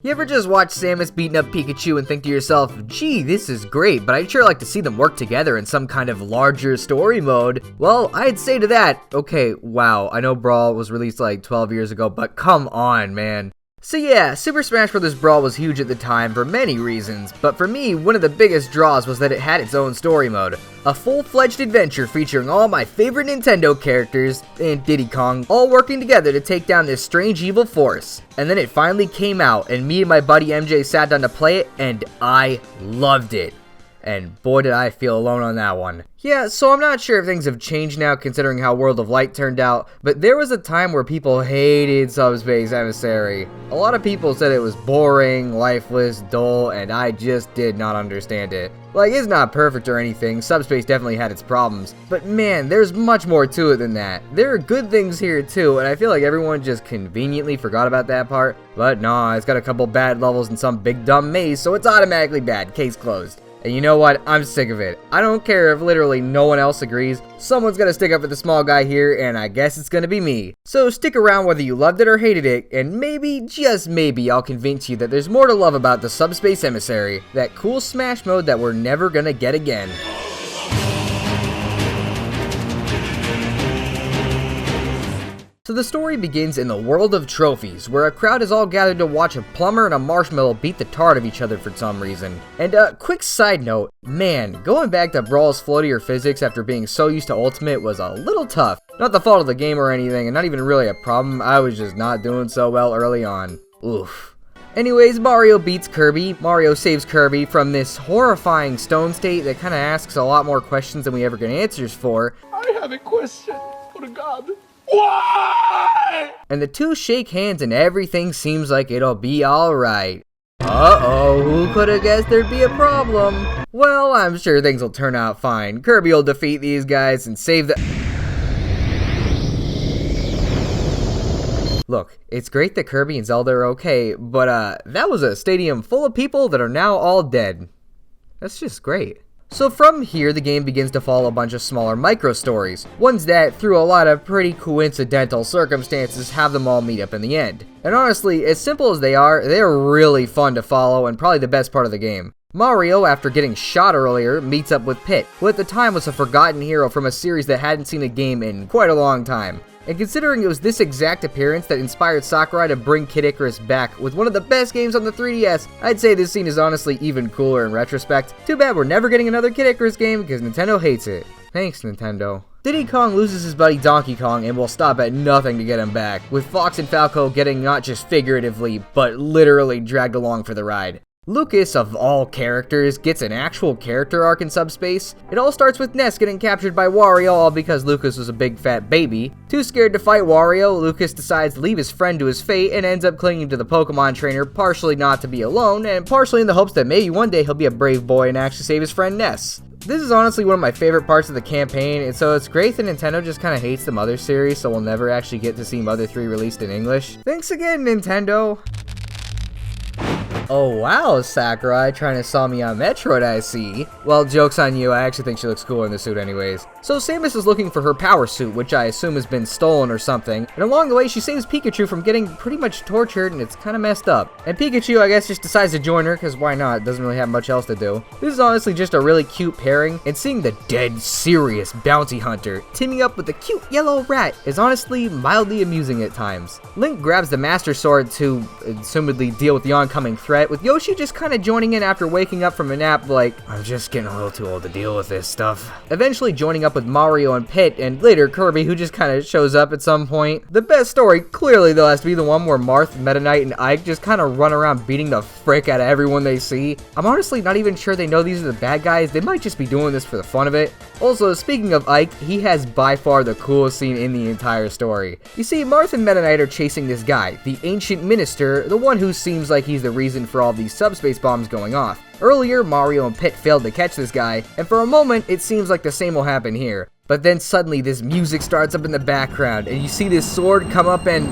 You ever just watch Samus beating up Pikachu and think to yourself, gee, this is great, but I'd sure like to see them work together in some kind of larger story mode? Well, I'd say to that, okay, wow, I know Brawl was released like 12 years ago, but come on, man. So yeah, Super Smash Bros Brawl was huge at the time for many reasons, but for me, one of the biggest draws was that it had its own story mode. A full-fledged adventure featuring all my favorite Nintendo characters, and Diddy Kong, all working together to take down this strange evil force. And then it finally came out, and me and my buddy MJ sat down to play it, and I loved it. And boy did I feel alone on that one. Yeah, so I'm not sure if things have changed now considering how World of Light turned out, but there was a time where people hated Subspace Emissary. A lot of people said it was boring, lifeless, dull, and I just did not understand it. Like, it's not perfect or anything, Subspace definitely had its problems, but man, there's much more to it than that. There are good things here too, and I feel like everyone just conveniently forgot about that part, but nah, it's got a couple bad levels and some big dumb maze, so it's automatically bad, case closed. And you know what? I'm sick of it. I don't care if literally no one else agrees. Someone's gonna stick up for the small guy here, and I guess it's gonna be me. So stick around whether you loved it or hated it, and maybe, just maybe, I'll convince you that there's more to love about the Subspace Emissary, that cool Smash mode that we're never gonna get again. So the story begins in the world of trophies, where a crowd is all gathered to watch a plumber and a marshmallow beat the tar out of each other for some reason. And quick side note, man, going back to Brawl's floatier physics after being so used to Ultimate was a little tough. Not the fault of the game or anything, and not even really a problem, I was just not doing so well early on. Oof. Anyways, Mario beats Kirby. Mario saves Kirby from this horrifying stone state that kinda asks a lot more questions than we ever get answers for. I have a question for God. Why? And the two shake hands and everything seems like it'll be alright. Uh-oh, who could've guessed there'd be a problem? Well, I'm sure things will turn out fine. Kirby will defeat these guys and save the... Look, it's great that Kirby and Zelda are okay, but that was a stadium full of people that are now all dead. That's just great. So from here, the game begins to follow a bunch of smaller micro-stories, ones that, through a lot of pretty coincidental circumstances, have them all meet up in the end. And honestly, as simple as they're really fun to follow and probably the best part of the game. Mario, after getting shot earlier, meets up with Pit, who at the time was a forgotten hero from a series that hadn't seen a game in quite a long time. And considering it was this exact appearance that inspired Sakurai to bring Kid Icarus back with one of the best games on the 3DS, I'd say this scene is honestly even cooler in retrospect. Too bad we're never getting another Kid Icarus game because Nintendo hates it. Thanks, Nintendo. Diddy Kong loses his buddy Donkey Kong and will stop at nothing to get him back, with Fox and Falco getting not just figuratively, but literally dragged along for the ride. Lucas, of all characters, gets an actual character arc in Subspace. It all starts with Ness getting captured by Wario, all because Lucas was a big fat baby. Too scared to fight Wario, Lucas decides to leave his friend to his fate and ends up clinging to the Pokemon trainer, partially not to be alone, and partially in the hopes that maybe one day he'll be a brave boy and actually save his friend Ness. This is honestly one of my favorite parts of the campaign, and so it's great that Nintendo just kinda hates the Mother series, so we'll never actually get to see Mother 3 released in English. Thanks again, Nintendo! Oh wow, Sakurai, trying to sell me on Metroid, I see. Well, joke's on you, I actually think she looks cool in the suit anyways. So Samus is looking for her power suit, which I assume has been stolen or something, and along the way she saves Pikachu from getting pretty much tortured, and it's kinda messed up. And Pikachu, I guess, just decides to join her, cause why not, doesn't really have much else to do. This is honestly just a really cute pairing, and seeing the dead serious bounty hunter teaming up with the cute yellow rat is honestly mildly amusing at times. Link grabs the Master Sword to, assumedly, deal with the oncoming threat, with Yoshi just kinda joining in after waking up from a nap like, I'm just getting a little too old to deal with this stuff. Eventually joining up with Mario and Pit, and later Kirby, who just kinda shows up at some point. The best story clearly though has to be the one where Marth, Meta Knight, and Ike just kinda run around beating the frick out of everyone they see. I'm honestly not even sure they know these are the bad guys, they might just be doing this for the fun of it. Also, speaking of Ike, he has by far the coolest scene in the entire story. You see, Marth and Meta Knight are chasing this guy, the Ancient Minister, the one who seems like he's the reason for all these subspace bombs going off. Earlier, Mario and Pit failed to catch this guy, and for a moment, it seems like the same will happen here. But then suddenly, this music starts up in the background, and you see this sword come up and...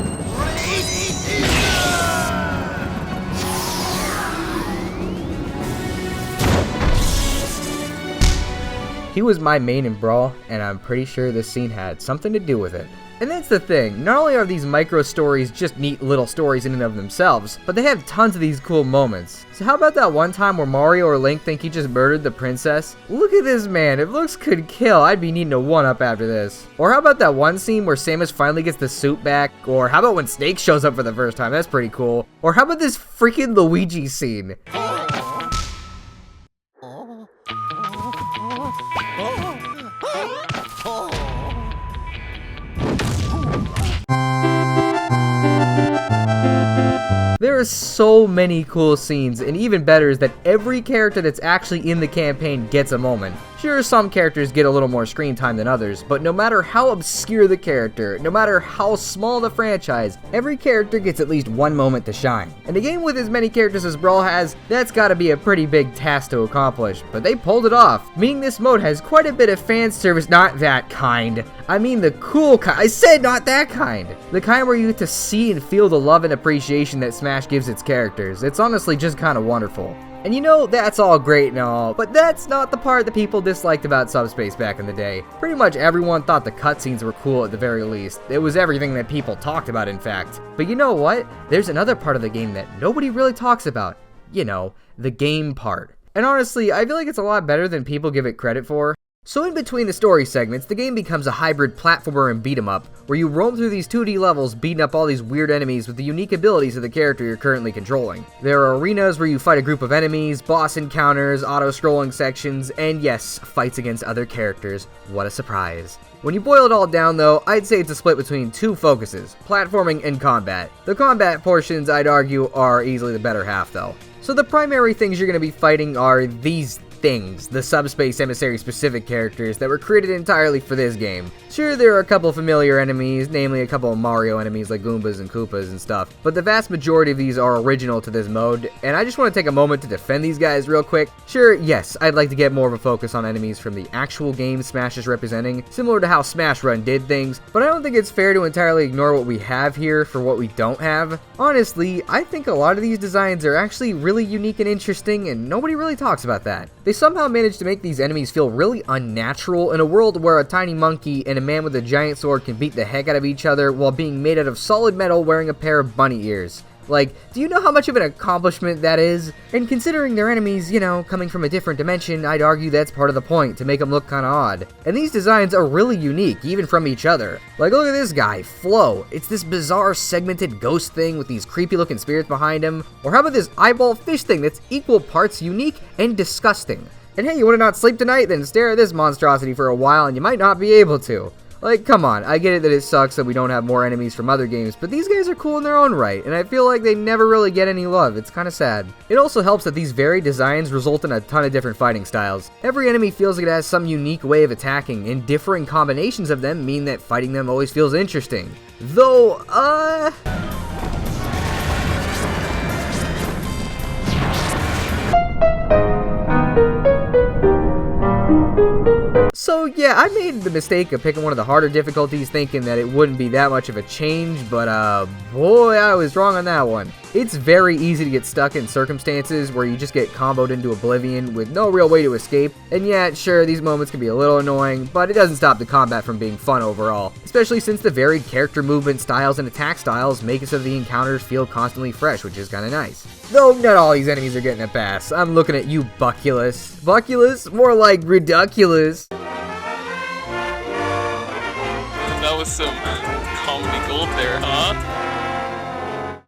He was my main in Brawl, and I'm pretty sure this scene had something to do with it. And that's the thing, not only are these micro stories just neat little stories in and of themselves, but they have tons of these cool moments. So how about that one time where Mario or Link think he just murdered the princess? Look at this man, if looks could kill, I'd be needing a 1-up after this. Or how about that one scene where Samus finally gets the suit back? Or how about when Snake shows up for the first time? That's pretty cool. Or how about this freaking Luigi scene? There are so many cool scenes, and even better is that every character that's actually in the campaign gets a moment. Sure, some characters get a little more screen time than others, but no matter how obscure the character, no matter how small the franchise, every character gets at least one moment to shine. And a game with as many characters as Brawl has, that's gotta be a pretty big task to accomplish, but they pulled it off, meaning this mode has quite a bit of fan service, not that kind. I mean the cool kind. I said not that kind. The kind where you get to see and feel the love and appreciation that Smash gives its characters. It's honestly just kind of wonderful. And you know, that's all great and all, but that's not the part that people disliked about Subspace back in the day. Pretty much everyone thought the cutscenes were cool at the very least. It was everything that people talked about, in fact. But you know what? There's another part of the game that nobody really talks about. You know, the game part. And honestly, I feel like it's a lot better than people give it credit for. So in between the story segments, the game becomes a hybrid platformer and beat 'em up, where you roam through these 2D levels beating up all these weird enemies with the unique abilities of the character you're currently controlling. There are arenas where you fight a group of enemies, boss encounters, auto-scrolling sections, and yes, fights against other characters. What a surprise. When you boil it all down though, I'd say it's a split between two focuses, platforming and combat. The combat portions, I'd argue, are easily the better half though. So the primary things you're going to be fighting are these things, the Subspace Emissary specific characters that were created entirely for this game. Sure, there are a couple familiar enemies, namely a couple of Mario enemies like Goombas and Koopas and stuff, but the vast majority of these are original to this mode, and I just want to take a moment to defend these guys real quick. Sure, yes, I'd like to get more of a focus on enemies from the actual game Smash is representing, similar to how Smash Run did things, but I don't think it's fair to entirely ignore what we have here for what we don't have. Honestly, I think a lot of these designs are actually really unique and interesting, and nobody really talks about that. They somehow managed to make these enemies feel really unnatural in a world where a tiny monkey and a man with a giant sword can beat the heck out of each other while being made out of solid metal wearing a pair of bunny ears. Like, do you know how much of an accomplishment that is? And considering they're enemies, you know, coming from a different dimension, I'd argue that's part of the point, to make them look kinda odd. And these designs are really unique, even from each other. Like, look at this guy, Flo. It's this bizarre segmented ghost thing with these creepy looking spirits behind him. Or how about this eyeball fish thing that's equal parts unique and disgusting? And hey, you wanna not sleep tonight? Then stare at this monstrosity for a while and you might not be able to. Like, come on, I get it that it sucks that we don't have more enemies from other games, but these guys are cool in their own right, and I feel like they never really get any love. It's kinda sad. It also helps that these varied designs result in a ton of different fighting styles. Every enemy feels like it has some unique way of attacking, and differing combinations of them mean that fighting them always feels interesting. Though, So yeah, I made the mistake of picking one of the harder difficulties thinking that it wouldn't be that much of a change, but boy, I was wrong on that one. It's very easy to get stuck in circumstances where you just get comboed into oblivion with no real way to escape, and yet, sure, these moments can be a little annoying, but it doesn't stop the combat from being fun overall, especially since the varied character movement styles and attack styles make it so the encounters feel constantly fresh, which is kinda nice. Though not all these enemies are getting a pass. I'm looking at you, Buckulus. Buckulus? More like Ridiculous. That was some comedy gold there, huh?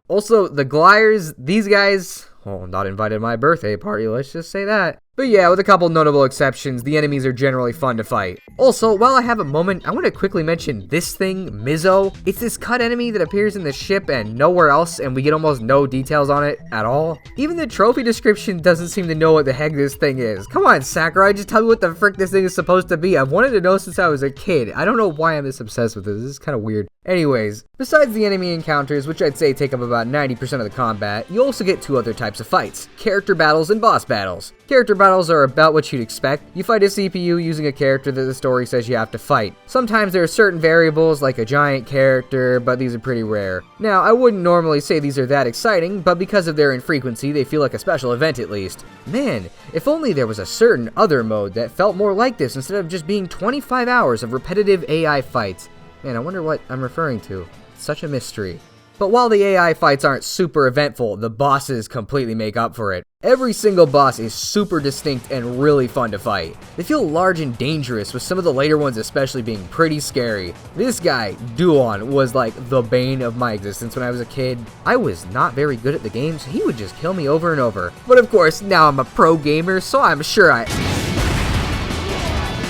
Also, the Glyers, these guys, well, not invited to my birthday party, let's just say that. But yeah, with a couple notable exceptions, the enemies are generally fun to fight. Also, while I have a moment, I want to quickly mention this thing, Mizzo. It's this cut enemy that appears in the ship and nowhere else, and we get almost no details on it at all. Even the trophy description doesn't seem to know what the heck this thing is. Come on, Sakurai, just tell me what the frick this thing is supposed to be. I've wanted to know since I was a kid. I don't know why I'm this obsessed with this. This is kind of weird. Anyways, besides the enemy encounters, which I'd say take up about 90% of the combat, you also get two other types of fights, character battles and boss battles. Character battles are about what you'd expect. You fight a CPU using a character that the story says you have to fight. Sometimes there are certain variables like a giant character, but these are pretty rare. Now, I wouldn't normally say these are that exciting, but because of their infrequency, they feel like a special event at least. Man, if only there was a certain other mode that felt more like this instead of just being 25 hours of repetitive AI fights. Man, I wonder what I'm referring to. It's such a mystery. But while the AI fights aren't super eventful, the bosses completely make up for it. Every single boss is super distinct and really fun to fight. They feel large and dangerous, with some of the later ones especially being pretty scary. This guy, Duon, was like the bane of my existence when I was a kid. I was not very good at the game, so he would just kill me over and over. But of course, now I'm a pro gamer, so I'm sure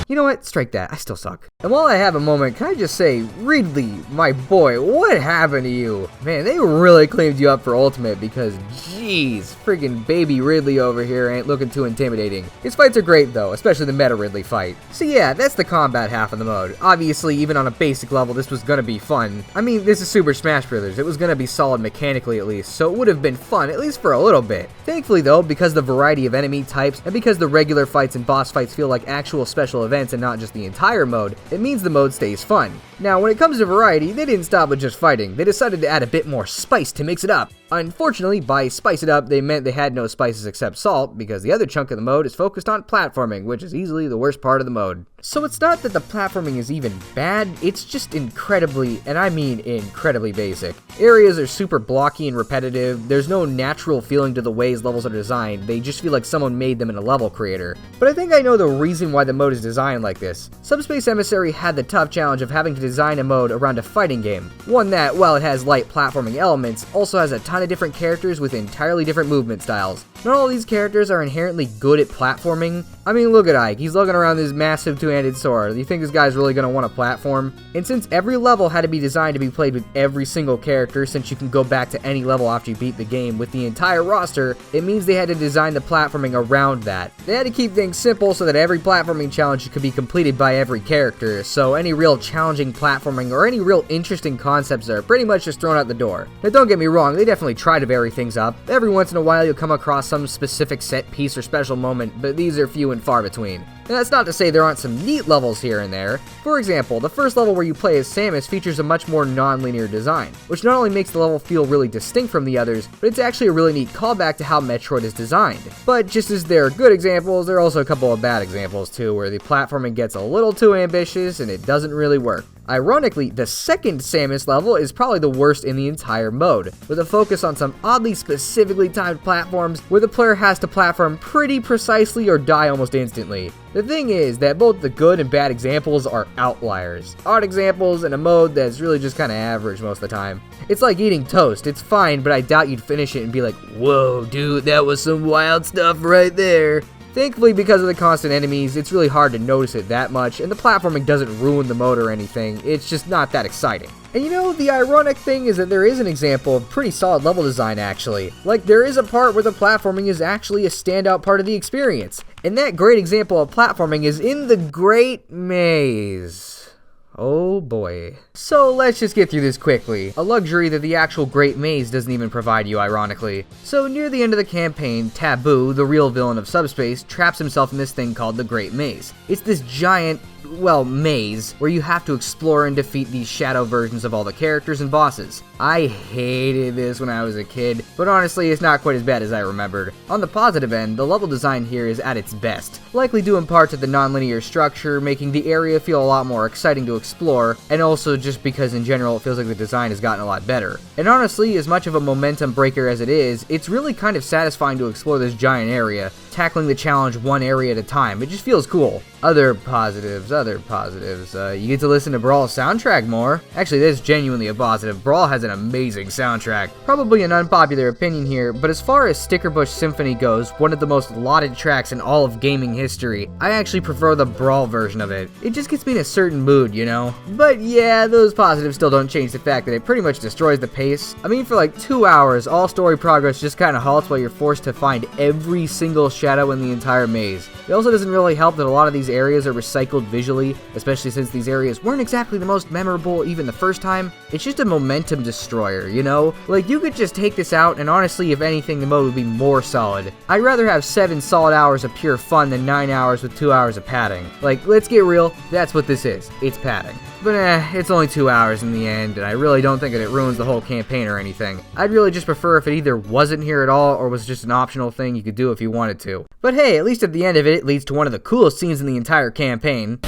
You know what? Strike that. I still suck. And while I have a moment, can I just say, Ridley, my boy, what happened to you? Man, they really cleaned you up for Ultimate because, jeez, friggin' baby Ridley over here ain't looking too intimidating. His fights are great though, especially the meta Ridley fight. So yeah, that's the combat half of the mode. Obviously, even on a basic level, this was gonna be fun. I mean, this is Super Smash Bros. It was gonna be solid mechanically at least, so it would have been fun, at least for a little bit. Thankfully though, because the variety of enemy types, and because the regular fights and boss fights feel like actual special events and not just the entire mode, it means the mode stays fun. Now, when it comes to variety, they didn't stop with just fighting. They decided to add a bit more spice to mix it up. Unfortunately, by spice it up, they meant they had no spices except salt, because the other chunk of the mode is focused on platforming, which is easily the worst part of the mode. So it's not that the platforming is even bad, it's just incredibly, and I mean incredibly basic. Areas are super blocky and repetitive, there's no natural feeling to the ways levels are designed, they just feel like someone made them in a level creator. But I think I know the reason why the mode is designed like this. Subspace Emissary had the tough challenge of having to design a mode around a fighting game. One that, while it has light platforming elements, also has a ton of different characters with entirely different movement styles. Not all these characters are inherently good at platforming. I mean, look at Ike, he's looking around this massive two-handed sword. Do you think this guy's really gonna want to platform? And since every level had to be designed to be played with every single character, since you can go back to any level after you beat the game with the entire roster, it means they had to design the platforming around that. They had to keep things simple so that every platforming challenge could be completed by every character, so any real challenging platforming or any real interesting concepts are pretty much just thrown out the door. Now don't get me wrong, they definitely try to vary things up. Every once in a while you'll come across some specific set piece or special moment, but these are few and far between. And that's not to say there aren't some neat levels here and there. For example, the first level where you play as Samus features a much more non-linear design, which not only makes the level feel really distinct from the others, but it's actually a really neat callback to how Metroid is designed. But just as there are good examples, there are also a couple of bad examples too, where the platforming gets a little too ambitious and it doesn't really work. Ironically, the second Samus level is probably the worst in the entire mode, with a focus on some oddly specifically timed platforms where the player has to platform pretty precisely or die almost instantly. The thing is that both the good and bad examples are outliers. Odd examples in a mode that's really just kinda average most of the time. It's like eating toast, it's fine, but I doubt you'd finish it and be like, whoa dude, that was some wild stuff right there. Thankfully, because of the constant enemies, it's really hard to notice it that much, and the platforming doesn't ruin the mode or anything, it's just not that exciting. And you know, the ironic thing is that there is an example of pretty solid level design actually. Like, there is a part where the platforming is actually a standout part of the experience. And that great example of platforming is in the Great Maze. Oh boy. So let's just get through this quickly, a luxury that the actual Great Maze doesn't even provide you, ironically. So near the end of the campaign, Taboo, the real villain of Subspace, traps himself in this thing called the Great Maze. It's this giant, well, maze where you have to explore and defeat these shadow versions of all the characters and bosses. I hated this when I was a kid, but honestly it's not quite as bad as I remembered. On the positive end, the level design here is at its best, likely due in part to the non-linear structure, making the area feel a lot more exciting to explore, and also just because in general it feels like the design has gotten a lot better. And honestly, as much of a momentum breaker as it is, it's really kind of satisfying to explore this giant area, tackling the challenge one area at a time. It just feels cool. Other positives, you get to listen to Brawl's soundtrack more. Actually, this is genuinely a positive. Brawl has an amazing soundtrack. Probably an unpopular opinion here, but as far as Stickerbush Symphony goes, one of the most lauded tracks in all of gaming history, I actually prefer the Brawl version of it. It just gets me in a certain mood, you know? But yeah, those positives still don't change the fact that it pretty much destroys the pace. I mean, for like 2 hours, all story progress just kind of halts while you're forced to find every single shadow in the entire maze. It also doesn't really help that a lot of these areas are recycled visually, especially since these areas weren't exactly the most memorable even the first time. It's just a momentum destroyer, you know? Like, you could just take this out, and honestly, if anything, the mode would be more solid. I'd rather have 7 solid hours of pure fun than 9 hours with 2 hours of padding. Like, let's get real, that's what this is. It's padding. But it's only 2 hours in the end, and I really don't think that it ruins the whole campaign or anything. I'd really just prefer if it either wasn't here at all, or was just an optional thing you could do if you wanted to. But hey, at least at the end of it leads to one of the coolest scenes in the entire campaign.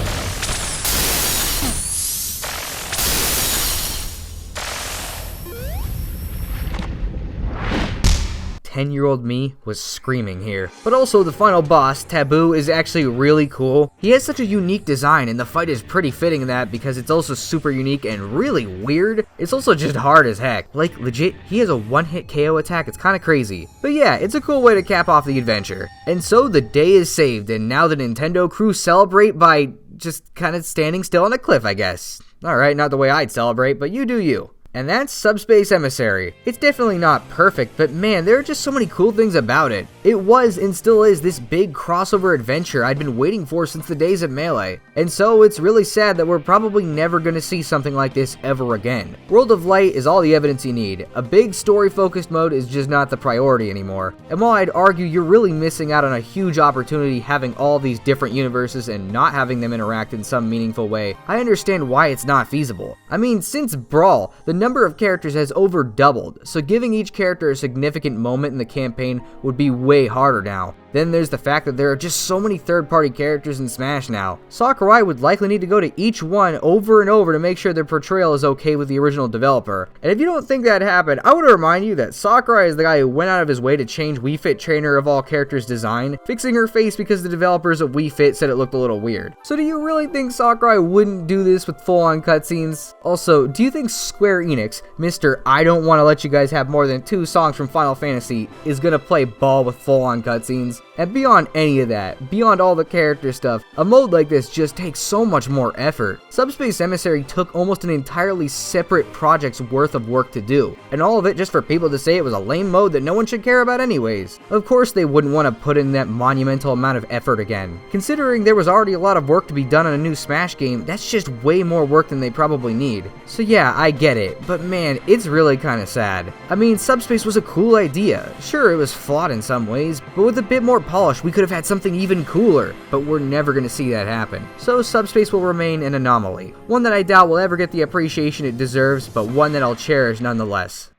10-year-old me was screaming here. But also the final boss, Taboo, is actually really cool. He has such a unique design, and the fight is pretty fitting in that because it's also super unique and really weird. It's also just hard as heck. Like, legit, he has a one-hit KO attack. It's kind of crazy. But yeah, it's a cool way to cap off the adventure. And so the day is saved, and now the Nintendo crew celebrate by just kind of standing still on a cliff, I guess. Alright, not the way I'd celebrate, but you do you. And that's Subspace Emissary. It's definitely not perfect, but man, there are just so many cool things about it. It was and still is this big crossover adventure I'd been waiting for since the days of Melee. And so it's really sad that we're probably never going to see something like this ever again. World of Light is all the evidence you need. A big story-focused mode is just not the priority anymore. And while I'd argue you're really missing out on a huge opportunity having all these different universes and not having them interact in some meaningful way, I understand why it's not feasible. I mean, since Brawl, the number of characters has over doubled, so giving each character a significant moment in the campaign would be way harder now. Then there's the fact that there are just so many third-party characters in Smash now. Sakurai would likely need to go to each one over and over to make sure their portrayal is okay with the original developer. And if you don't think that happened, I want to remind you that Sakurai is the guy who went out of his way to change Wii Fit Trainer of all characters' design, fixing her face because the developers of Wii Fit said it looked a little weird. So do you really think Sakurai wouldn't do this with full-on cutscenes? Also, do you think Square Enix, Mr. I don't want to let you guys have more than 2 songs from Final Fantasy, is gonna play ball with full-on cutscenes? And beyond any of that, beyond all the character stuff, a mode like this just takes so much more effort. Subspace Emissary took almost an entirely separate project's worth of work to do, and all of it just for people to say it was a lame mode that no one should care about anyways. Of course they wouldn't want to put in that monumental amount of effort again. Considering there was already a lot of work to be done on a new Smash game, that's just way more work than they probably need. So yeah, I get it, but man, it's really kinda sad. I mean, Subspace was a cool idea. Sure, it was flawed in some ways, but with a bit more polish, we could have had something even cooler, but we're never going to see that happen. So Subspace will remain an anomaly, one that I doubt will ever get the appreciation it deserves, but one that I'll cherish nonetheless.